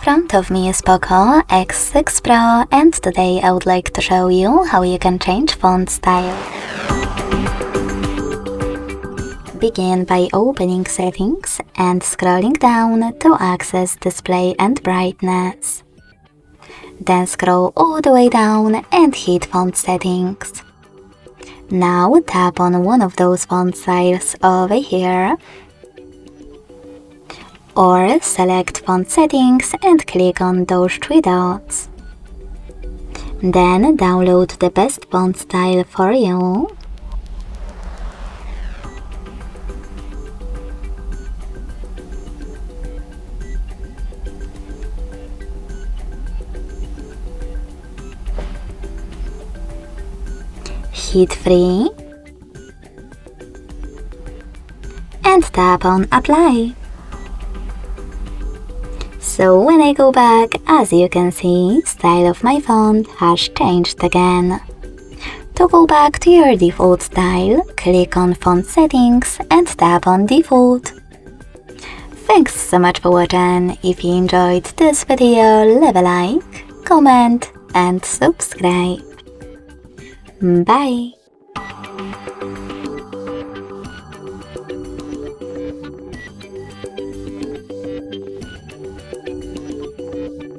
front of me is Poco X6 Pro, and today I would like to show you how you can change font style. Begin by opening Settings and scrolling down to access Display and Brightness. Then scroll all the way down and hit Font Settings. Now tap on one of those font styles over here, or select Font Settings and click on those three dots. Then download the best font style for you. Hit Free and tap on Apply. So when I go back, as you can see, style of my font has changed again. To go back to your default style, click on Font Settings and tap on Default. Thanks so much for watching. If you enjoyed this video, leave a like, comment and subscribe. Bye!